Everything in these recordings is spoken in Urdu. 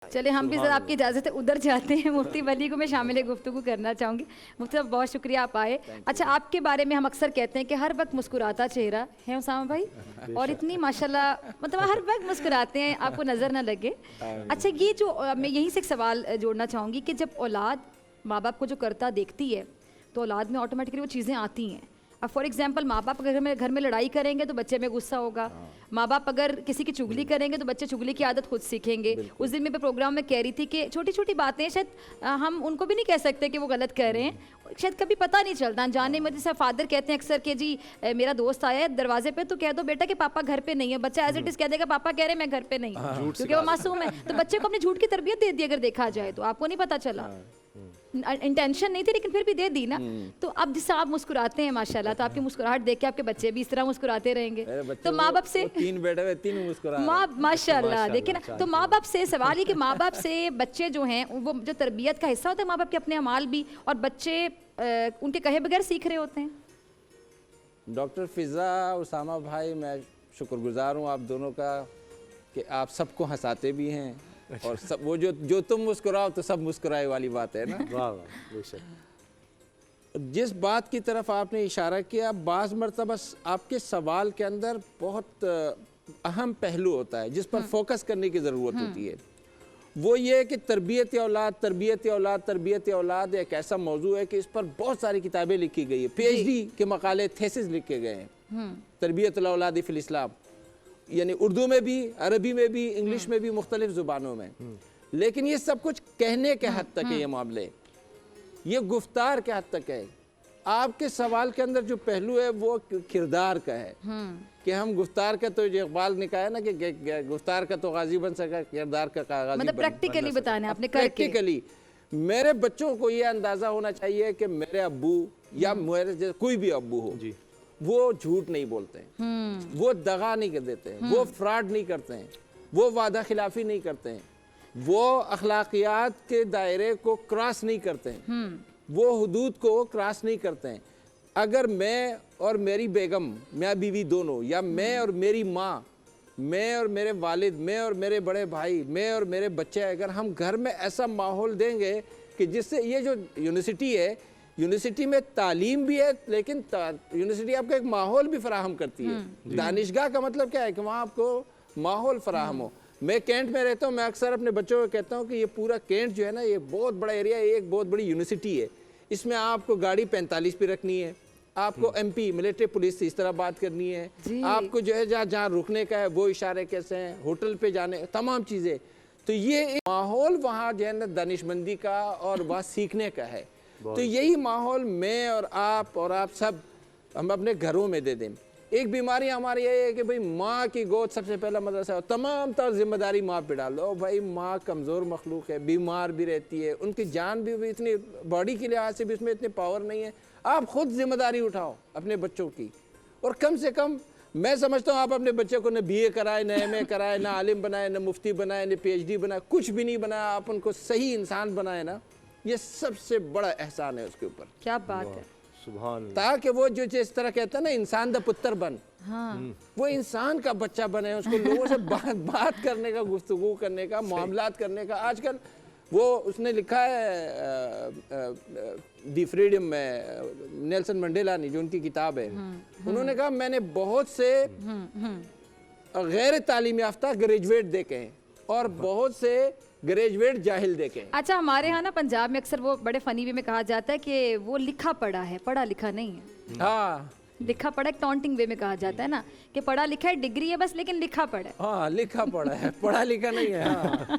چلے ہم بھی ذرا آپ کی اجازت ہے ادھر جاتے ہیں. مفتی ولی کو میں شامل گفتگو کرنا چاہوں گی. مفتی صاحب بہت شکریہ آپ آئے. اچھا آپ کے بارے میں ہم اکثر کہتے ہیں کہ ہر وقت مسکراتا چہرہ ہے اسامہ بھائی, اور اتنی ماشاءاللہ مطلب ہر وقت مسکراتے ہیں, آپ کو نظر نہ لگے. اچھا یہ جو میں یہیں سے ایک سوال جوڑنا چاہوں گی کہ جب اولاد ماں باپ کو جو کرتا دیکھتی ہے تو اولاد میں آٹومیٹکلی وہ چیزیں آتی ہیں. اب فار ایگزامپل ماں باپ اگر گھر میں لڑائی کریں گے تو بچے میں غصہ ہوگا. ماں باپ اگر کسی کی چگلی کریں گے تو بچے چگلی کی عادت خود سیکھیں گے. اس دن میں پروگرام میں کہہ رہی تھی کہ چھوٹی چھوٹی باتیں شاید ہم ان کو بھی نہیں کہہ سکتے کہ وہ غلط کہہ رہے ہیں, شاید کبھی پتہ نہیں چلتا جاننے میں. جیسے فادر کہتے ہیں اکثر کہ جی میرا دوست آیا ہے دروازے پہ تو کہہ دو بیٹا کہ پاپا گھر پہ نہیں ہے. بچہ ایز اٹ از کہہ دے گا پاپا کہہ رہے میں گھر پہ نہیں ہوں, کیونکہ وہ معصوم ہے. تو بچے کو اپنے جھوٹ کی تربیت دے دی اگر دیکھا جائے تو, آپ کو نہیں پتہ چلا, انٹینشن نہیں تھی لیکن پھر بھی دے دی نا. تو اب جس سے آپ مسکراتے ہیں ماشاءاللہ, تو آپ کی مسکراہٹ دیکھ کے آپ کے بچے بھی اس طرح مسکراتے رہیں گے. تو ماں باپ سے تین بیٹے ہوئے تین مسکرا ماشاءاللہ دیکھیں نا. تو ماں باپ سے سوال یہ کہ ماں باپ سے بچے جو ہیں وہ جو تربیت کا حصہ ہوتا ہے ماں باپ کے اپنے اعمال بھی, اور بچے ان کے کہے بغیر سیکھ رہے ہوتے ہیں. ڈاکٹر فضا, اسامہ بھائی, میں شکر گزار ہوں آپ دونوں کا کہ آپ سب کو ہنساتے بھی ہیں, اور سب وہ جو تم مسکراؤ تو سب مسکرائے والی بات ہے نا. واہ واہ بے شک. جس بات کی طرف آپ نے اشارہ کیا, بعض مرتبہ آپ کے سوال کے اندر بہت اہم پہلو ہوتا ہے جس پر فوکس کرنے کی ضرورت ہوتی ہے. وہ یہ کہ تربیت اولاد تربیت اولاد تربیت اولاد ایک ایسا موضوع ہے کہ اس پر بہت ساری کتابیں لکھی گئی ہیں, پی ایچ ڈی کے مقالے تھیسز لکھے گئے ہیں تربیت الاولاد فی الاسلام, یعنی اردو میں بھی, عربی میں بھی, انگلش میں بھی, مختلف زبانوں میں. لیکن یہ سب کچھ کہنے کے حد تک ہے یہ معاملے, یہ گفتار کے حد تک ہے. آپ کے سوال کے اندر جو پہلو ہے وہ کردار کا ہے کہ ہم گفتار کا, تو جو اقبال نے کہا ہے نا کہ گفتار کا تو غازی بن سکا, کردار کا غازی مطلب پریکٹیکلی بتانا ہے آپ نے کر کے. پریکٹیکلی میرے بچوں کو یہ اندازہ ہونا چاہیے کہ میرے ابو یا میرے کوئی بھی ابو ہو, وہ جھوٹ نہیں بولتے ہیں, وہ دغا نہیں کر دیتے ہیں, وہ فراڈ نہیں کرتے ہیں, وہ وعدہ خلافی نہیں کرتے ہیں, وہ اخلاقیات کے دائرے کو کراس نہیں کرتے ہیں, وہ حدود کو کراس نہیں کرتے ہیں. اگر میں اور میری بیگم, میاں بیوی دونوں, یا میں اور میری ماں, میں اور میرے والد, میں اور میرے بڑے بھائی, میں اور میرے بچے, اگر ہم گھر میں ایسا ماحول دیں گے کہ جس سے یہ جو یونیورسٹی ہے, یونیورسٹی میں تعلیم بھی ہے لیکن یونیورسٹی آپ کو ایک ماحول بھی فراہم کرتی ہے. دانشگاہ کا مطلب کیا ہے کہ وہاں آپ کو ماحول فراہم ہو. میں کینٹ میں رہتا ہوں, میں اکثر اپنے بچوں کو کہتا ہوں کہ یہ پورا کینٹ جو ہے نا, یہ بہت بڑا ایریا ہے, یہ ایک بہت بڑی یونیورسٹی ہے. اس میں آپ کو گاڑی 45 پہ رکھنی ہے, آپ کو ایم پی ملٹری پولیس سے اس طرح بات کرنی ہے, آپ کو جو ہے جہاں رکنے کا ہے وہ اشارے کیسے ہیں, ہوٹل پہ جانے, تمام چیزیں. تو یہ ایک ماحول وہاں جو ہے نا دانشمندی کا اور وہاں سیکھنے کا ہے. تو یہی ماحول میں اور آپ سب ہم اپنے گھروں میں دے دیں. ایک بیماری ہماری یہ ہے کہ بھئی ماں کی گود سب سے پہلا مدرسہ ہے, تمام تر ذمہ داری ماں پہ ڈال دو. بھائی ماں کمزور مخلوق ہے, بیمار بھی رہتی ہے, ان کی جان بھی اتنی, باڈی کے لحاظ سے بھی اس میں اتنی پاور نہیں ہے. آپ خود ذمہ داری اٹھاؤ اپنے بچوں کی, اور کم سے کم میں سمجھتا ہوں آپ اپنے بچے کو نہ بی اے کرائے, نہ ایم اے کرائے, نہ عالم بنائے, نہ مفتی بنائے, نہ پی ایچ ڈی بنائے, کچھ بھی نہیں بنایا, آپ ان کو صحیح انسان بنائے نا, یہ سب سے بڑا احسان ہے اس کے اوپر. کیا بات ہے, سبحان اللہ. تاکہ وہ جو جس طرح کہتا ہے نا انسان دا پتر بن, وہ انسان کا بچہ بنے, اس کو لوگوں سے بات کرنے کا, گفتگو کرنے کا, معاملات کرنے کا. آج کل وہ اس نے لکھا ہے دی فریڈم میں, نیلسن منڈیلا نے, جو ان کی کتاب ہے, انہوں نے کہا میں نے بہت سے غیر تعلیم یافتہ گریجویٹ دیکھے ہیں اور بہت سے گریجویٹ جاہل دیکھیں. اچھا ہمارے ہاں نا پنجاب میں اکثر وہ بڑے فنی وے میں کہا جاتا ہے کہ وہ لکھا پڑھا ہے, پڑھا لکھا نہیں ہے. ہاں, لکھا پڑھا ایک ٹونٹنگ وے میں کہا جاتا ہے نا کہ پڑھا لکھا ہے, ڈگری ہے بس, لیکن لکھا پڑھا ہے. ہاں لکھا پڑھا ہے, پڑھا لکھا نہیں ہے. ہاں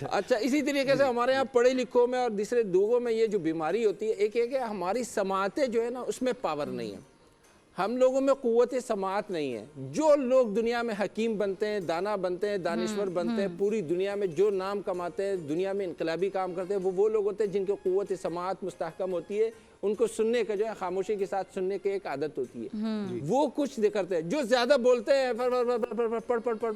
اچھا, اسی طریقے سے ہمارے یہاں پڑھے لکھوں میں اور دوسرے لوگوں میں یہ جو بیماری ہوتی ہے, ایک ہے کہ ہماری سماعتیں جو ہے نا اس میں پاور نہیں ہے, ہم لوگوں میں قوت سماعت نہیں ہے. جو لوگ دنیا میں حکیم بنتے ہیں, دانا بنتے ہیں, دانشور بنتے ہیں, پوری دنیا میں جو نام کماتے ہیں, دنیا میں انقلابی کام کرتے ہیں, وہ لوگ ہوتے ہیں جن کی قوت سماعت مستحکم ہوتی ہے, ان کو سننے کا جو ہے خاموشی کے ساتھ سننے کی ایک عادت ہوتی ہے. وہ کچھ کرتے ہیں, جو زیادہ بولتے ہیں, پڑھ